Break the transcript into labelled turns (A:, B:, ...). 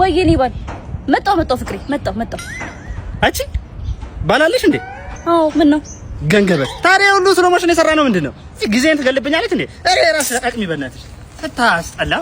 A: ወይኔ ባል መጣው ፍቅሬ መጣው
B: አንቺ ባላለሽ እንዴ?
A: አዎ ምን ነው
B: ገንገበት ታዲያ ሁሉ ስለ ማሽን የሰራ ነው ምንድነው? እዚህ ጊዜን ትገልብኛለች እንዴ? እሬ ራስ አቅሚ በእናትሽ ታስጠላ